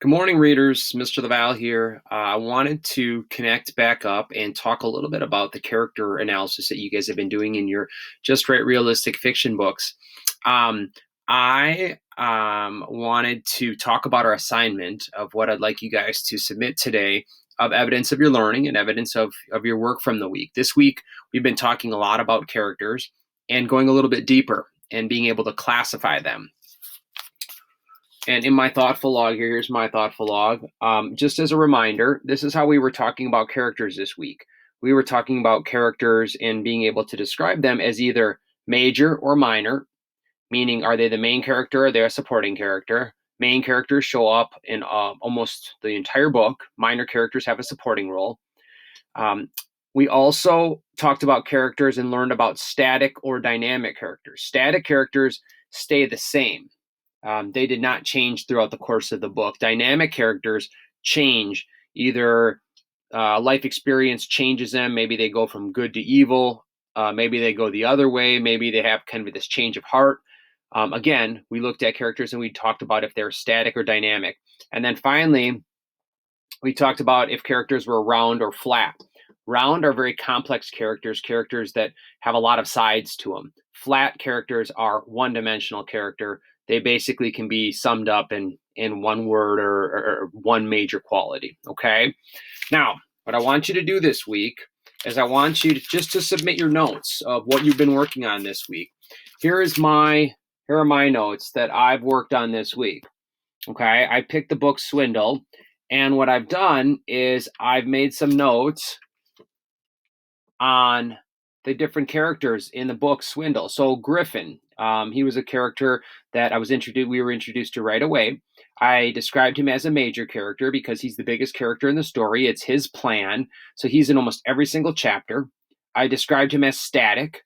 Good morning, readers. Mr. Laval here. I wanted to connect back up and talk a little bit about the character analysis that you guys have been doing in your Just Right Realistic Fiction books. I wanted to talk about our assignment of what I'd like you guys to submit today of evidence of your learning and evidence of your work from the week. This week, we've been talking a lot about characters and going a little bit deeper and being able to classify them. And in my thoughtful log here's my thoughtful log. Just as a reminder, this is how we were talking about characters this week. We were talking about characters and being able to describe them as either major or minor, meaning are they the main character or are they a supporting character? Main characters show up in almost the entire book. Minor characters have a supporting role. We also talked about characters and learned about static or dynamic characters. Static characters stay the same. They did not change throughout the course of the book. Dynamic characters change. Either life experience changes them. Maybe they go from good to evil. Maybe they go the other way. Maybe they have kind of this change of heart. Again, we looked at characters and we talked about if they're static or dynamic. And then finally, we talked about if characters were round or flat. Round are very complex characters that have a lot of sides to them. Flat characters are one-dimensional character. They basically can be summed up in one word or one major quality, okay? Now, what I want you to do this week is I want you to just to submit your notes of what you've been working on this week. Here are my notes that I've worked on this week, okay? I picked the book Swindle, and what I've done is I've made some notes on the different characters in the book Swindle. So Griffin, he was a character that we were introduced to right away. I described him as a major character because he's the biggest character in the story. It's his plan. So he's in almost every single chapter. I described him as static.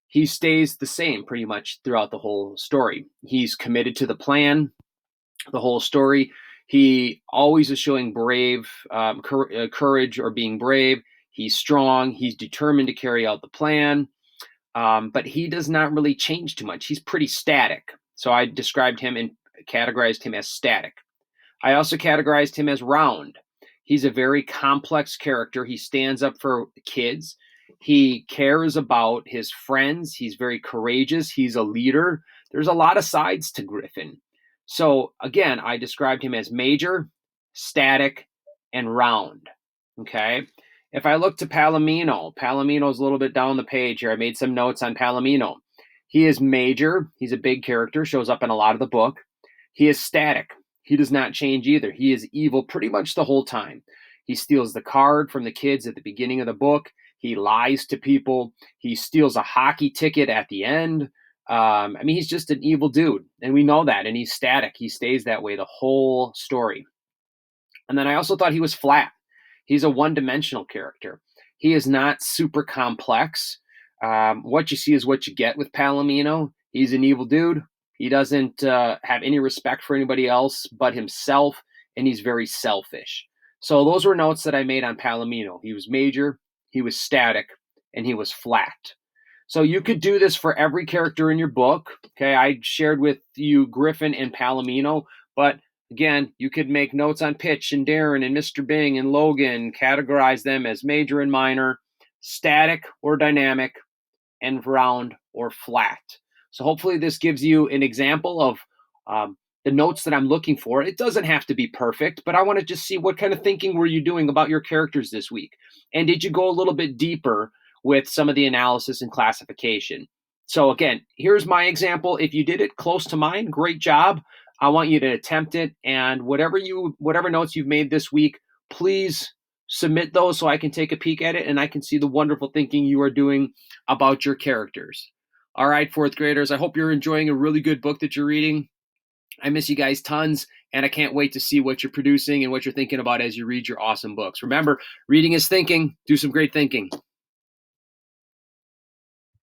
He stays the same pretty much throughout the whole story. He's committed to the plan, the whole story. He always is showing courage or being brave. He's strong. He's determined to carry out the plan. But he does not really change too much. He's pretty static. So I described him and categorized him as static. I also categorized him as round. He's a very complex character. He stands up for kids. He cares about his friends. He's very courageous. He's a leader. There's a lot of sides to Griffin. So again, I described him as major, static, and round. Okay. If I look to Palomino's a little bit down the page here. I made some notes on Palomino. He is major. He's a big character, shows up in a lot of the book. He is static. He does not change either. He is evil pretty much the whole time. He steals the card from the kids at the beginning of the book. He lies to people. He steals a hockey ticket at the end. He's just an evil dude, and we know that, and he's static. He stays that way the whole story. And then I also thought he was flat. He's a one-dimensional character. He is not super complex. What you see is what you get with Palomino. He's an evil dude. He doesn't have any respect for anybody else but himself, and he's very selfish. So those were notes that I made on Palomino. He was major, he was static, and he was flat. So you could do this for every character in your book. Okay, I shared with you Griffin and Palomino, but again, you could make notes on Pitch and Darren and Mr. Bing and Logan, categorize them as major and minor, static or dynamic, and round or flat. So hopefully this gives you an example of the notes that I'm looking for. It doesn't have to be perfect, but I want to just see what kind of thinking were you doing about your characters this week? And did you go a little bit deeper with some of the analysis and classification? So again, here's my example. If you did it close to mine, great job. I want you to attempt it, and whatever notes you've made this week, please submit those so I can take a peek at it and I can see the wonderful thinking you are doing about your characters. All right, fourth graders, I hope you're enjoying a really good book that you're reading. I miss you guys tons, and I can't wait to see what you're producing and what you're thinking about as you read your awesome books. Remember, reading is thinking. Do some great thinking.